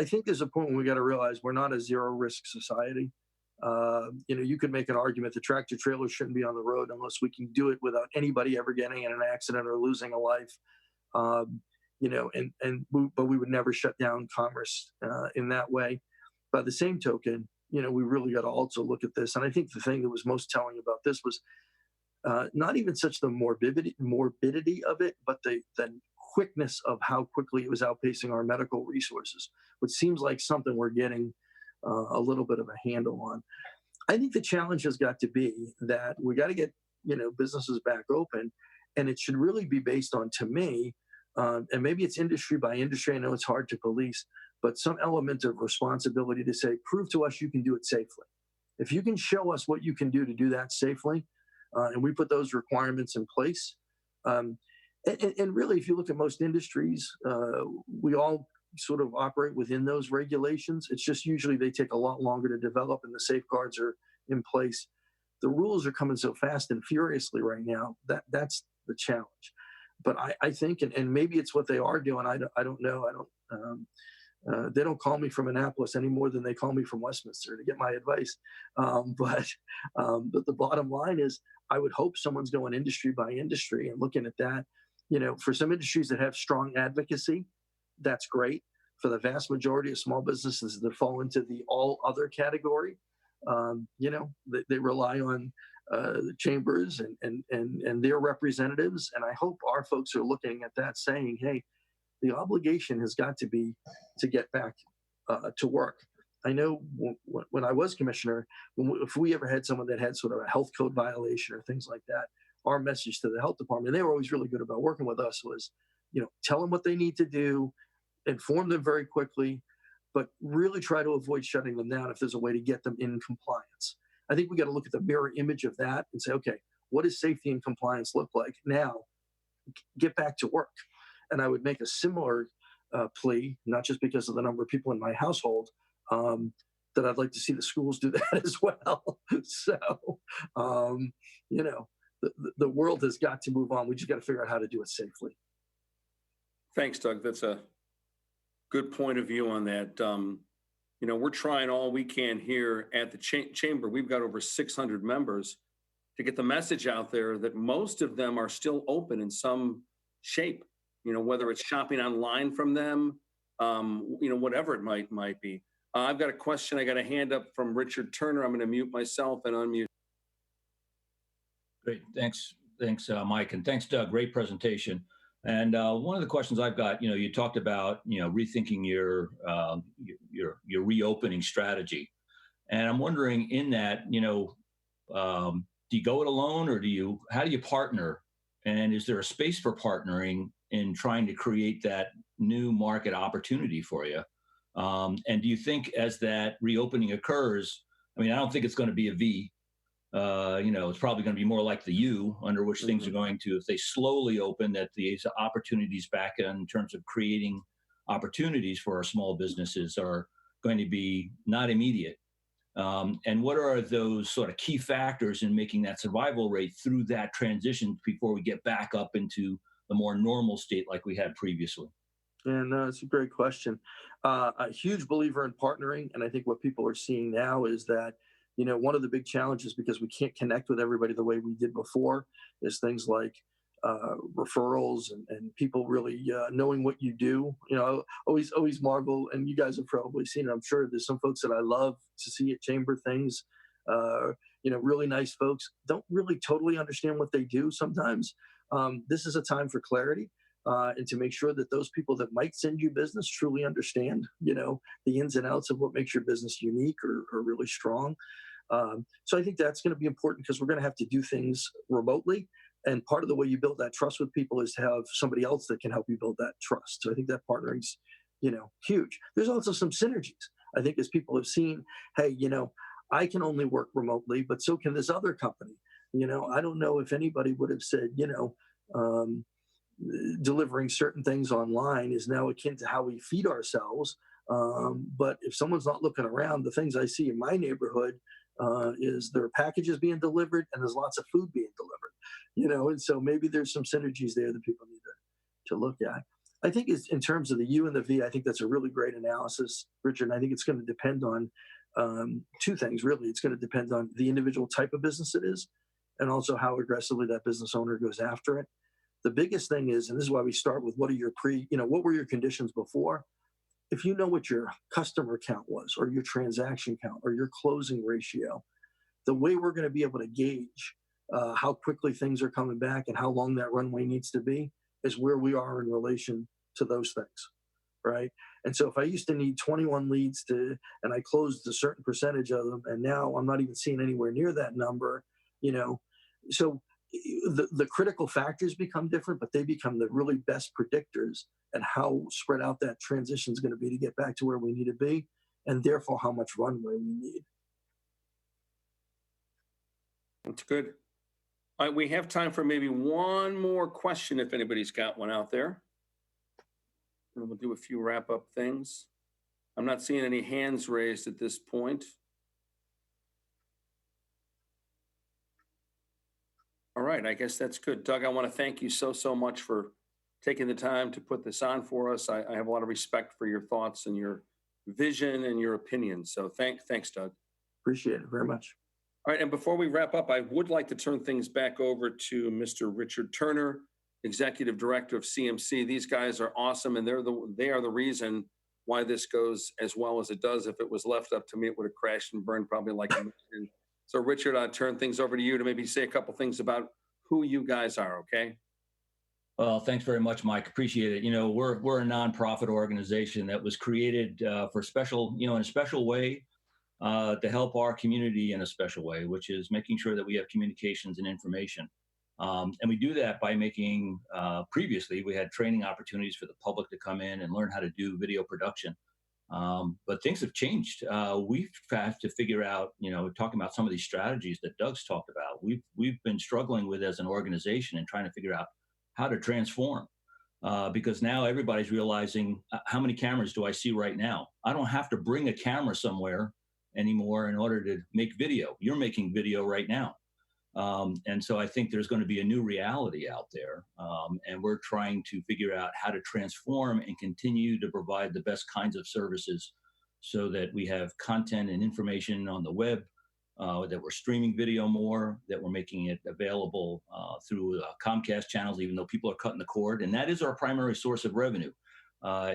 think there's a point when we got to realize we're not a zero risk society. You could make an argument that tractor trailers shouldn't be on the road unless we can do it without anybody ever getting in an accident or losing a life. But we would never shut down commerce in that way. By the same token, we really got to also look at this. And I think the thing that was most telling about this was not even such the morbidity of it, but the quickness of how quickly it was outpacing our medical resources, which seems like something we're getting a little bit of a handle on. I think the challenge has got to be that we got to get businesses back open, and it should really be based on, to me, and maybe it's industry by industry. I know it's hard to police, but some element of responsibility to say, prove to us you can do it safely. If you can show us what you can do to do that safely, and we put those requirements in place. And really, if you look at most industries, we all sort of operate within those regulations. It's just usually they take a lot longer to develop and the safeguards are in place. The rules are coming so fast and furiously right now that's the challenge. But I think, and maybe it's what they are doing. I don't know. They don't call me from Annapolis any more than they call me from Westminster to get my advice. But the bottom line is, I would hope someone's going industry by industry and looking at that. For some industries that have strong advocacy, that's great. For the vast majority of small businesses that fall into the all other category, they rely on the chambers and their representatives. And I hope our folks are looking at that saying, hey, the obligation has got to be to get back to work. I know when I was commissioner, if we ever had someone that had sort of a health code violation or things like that, our message to the health department, and they were always really good about working with us, was, tell them what they need to do, inform them very quickly, but really try to avoid shutting them down if there's a way to get them in compliance. I think we got to look at the mirror image of that and say, okay, what does safety and compliance look like? Now, get back to work. And I would make a similar plea, not just because of the number of people in my household, that I'd like to see the schools do that as well. So, the world has got to move on. We just got to figure out how to do it safely. Thanks, Doug. That's a good point of view on that. We're trying all we can here at the chamber. We've got over 600 members to get the message out there that most of them are still open in some shape, whether it's shopping online from them, whatever it might be. I've got a question. I got a hand up from Richard Turner. I'm going to mute myself and unmute. Great. Thanks, Mike. And thanks, Doug. Great presentation. And one of the questions I've got, you talked about, rethinking your reopening strategy. And I'm wondering in that, do you go it alone or how do you partner? And is there a space for partnering in trying to create that new market opportunity for you? And do you think as that reopening occurs, I don't think it's going to be a V. It's probably going to be more like the U, under which things are going to, if they slowly open, that these opportunities back in terms of creating opportunities for our small businesses are going to be not immediate. And what are those sort of key factors in making that survival rate through that transition before we get back up into the more normal state like we had previously? And it's a great question. A huge believer in partnering. And I think what people are seeing now is that, one of the big challenges, because we can't connect with everybody the way we did before, is things like referrals and people really knowing what you do. Always marvel, and you guys have probably seen it. I'm sure there's some folks that I love to see at chamber things. Really nice folks don't really totally understand what they do sometimes. This is a time for clarity. And to make sure that those people that might send you business truly understand, the ins and outs of what makes your business unique or really strong. So I think that's going to be important because we're going to have to do things remotely. And part of the way you build that trust with people is to have somebody else that can help you build that trust. So I think that partnering's, huge. There's also some synergies. I think as people have seen, hey, I can only work remotely, but so can this other company. I don't know if anybody would have said, delivering certain things online is now akin to how we feed ourselves. But if someone's not looking around, the things I see in my neighborhood is there are packages being delivered and there's lots of food being delivered, and so maybe there's some synergies there that people need to look at. I think it's in terms of the U and the V, I think that's a really great analysis, Richard. And I think it's going to depend on two things, really. It's going to depend on the individual type of business it is and also how aggressively that business owner goes after it. The biggest thing is, and this is why we start with what were your conditions before? If you know what your customer count was or your transaction count or your closing ratio, the way we're going to be able to gauge how quickly things are coming back and how long that runway needs to be is where we are in relation to those things, right? And so if I used to need 21 leads and I closed a certain percentage of them, and now I'm not even seeing anywhere near that number, so the critical factors become different, but they become the really best predictors and how spread out that transition is going to be to get back to where we need to be, and therefore how much runway we need. That's good. All right, we have time for maybe one more question if anybody's got one out there. And we'll do a few wrap-up things. I'm not seeing any hands raised at this point. All right, I guess that's good. Doug, I want to thank you so much for taking the time to put this on for us. I have a lot of respect for your thoughts and your vision and your opinions. So thanks, Doug. Appreciate it very much. All right, and before we wrap up, I would like to turn things back over to Mr. Richard Turner, Executive Director of CMC. These guys are awesome, and they are the reason why this goes as well as it does. If it was left up to me, it would have crashed and burned probably like a mission. So Richard, I'll turn things over to you to maybe say a couple things about who you guys are, okay? Well, thanks very much, Mike. Appreciate it. We're a nonprofit organization that was created for special, in a special way to help our community in a special way, which is making sure that we have communications and information. And we do that by making, previously, we had training opportunities for the public to come in and learn how to do video production. But things have changed. We've had to figure out, talking about some of these strategies that Doug's talked about, we've been struggling with as an organization and trying to figure out how to transform. Because now everybody's realizing how many cameras do I see right now? I don't have to bring a camera somewhere anymore in order to make video. You're making video right now. And so I think there's going to be a new reality out there. And we're trying to figure out how to transform and continue to provide the best kinds of services so that we have content and information on the web, that we're streaming video more, that we're making it available through Comcast channels, even though people are cutting the cord. And that is our primary source of revenue,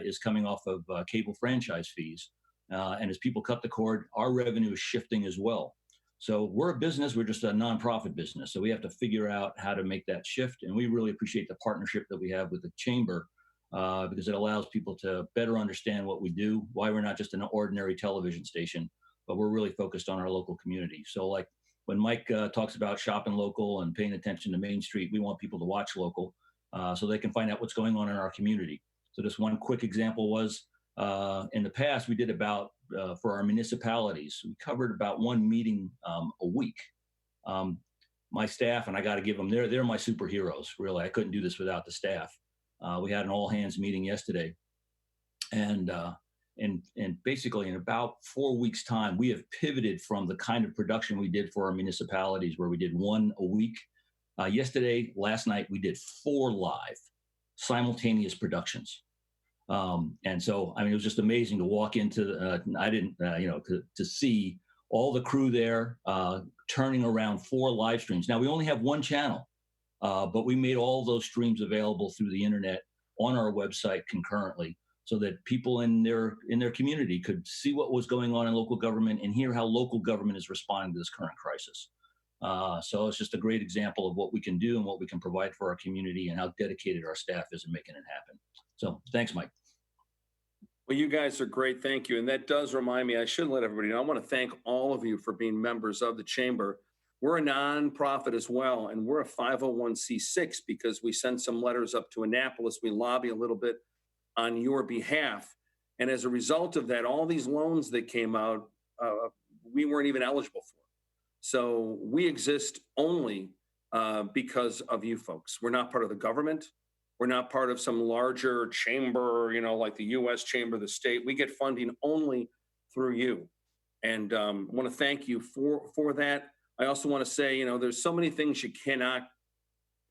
is coming off of cable franchise fees. And as people cut the cord, our revenue is shifting as well. So we're a business, we're just a nonprofit business. So we have to figure out how to make that shift. And we really appreciate the partnership that we have with the Chamber, because it allows people to better understand what we do, why we're not just an ordinary television station, but we're really focused on our local community. So like when Mike talks about shopping local and paying attention to Main Street, we want people to watch local so they can find out what's going on in our community. So just one quick example was, in the past, we did about, for our municipalities, we covered about one meeting a week. My staff, and I got to give them, they're my superheroes, really. I couldn't do this without the staff. We had an all hands meeting yesterday. And basically in about 4 weeks time, we have pivoted from the kind of production we did for our municipalities where we did one a week. Last night, we did 4 live simultaneous productions. And so, I mean, it was just amazing to walk into, to see all the crew there, turning around 4 live streams. Now we only have one channel, but we made all those streams available through the internet on our website concurrently so that people in their community could see what was going on in local government and hear how local government is responding to this current crisis. So it's just a great example of what we can do and what we can provide for our community and how dedicated our staff is in making it happen. So thanks, Mike. Well, you guys are great. Thank you. And that does remind me, I should let everybody know, I want to thank all of you for being members of the Chamber. We're a nonprofit as well, and we're a 501c6 because we send some letters up to Annapolis. We lobby a little bit on your behalf. And as a result of that, all these loans that came out, we weren't even eligible for. So we exist only because of you folks. We're not part of the government. We're not part of some larger chamber, like the U.S. Chamber, the state. We get funding only through you. And I want to thank you for that. I also want to say, there's so many things you cannot,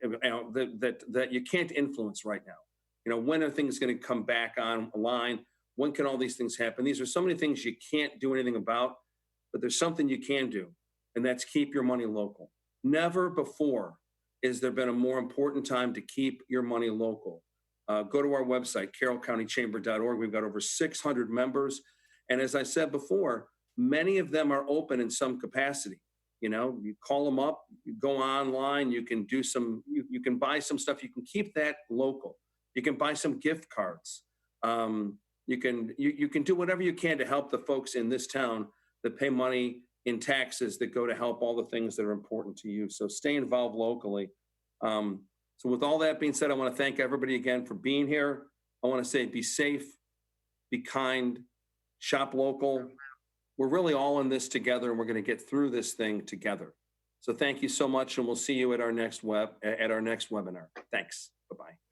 that you can't influence right now. When are things going to come back online? When can all these things happen? These are so many things you can't do anything about, but there's something you can do, and that's keep your money local. Never before has there been a more important time to keep your money local. Go to our website, carrollcountychamber.org. We've got over 600 members. And as I said before, many of them are open in some capacity. You call them up, you go online, you can do you can buy some stuff. You can keep that local. You can buy some gift cards. You can do whatever you can to help the folks in this town that pay money in taxes that go to help all the things that are important to you. So stay involved locally. So with all that being said, I want to thank everybody again for being here. I want to say be safe, be kind, shop local. We're really all in this together, and we're going to get through this thing together. So thank you so much, and we'll see you at our next webinar. Thanks. Bye-bye.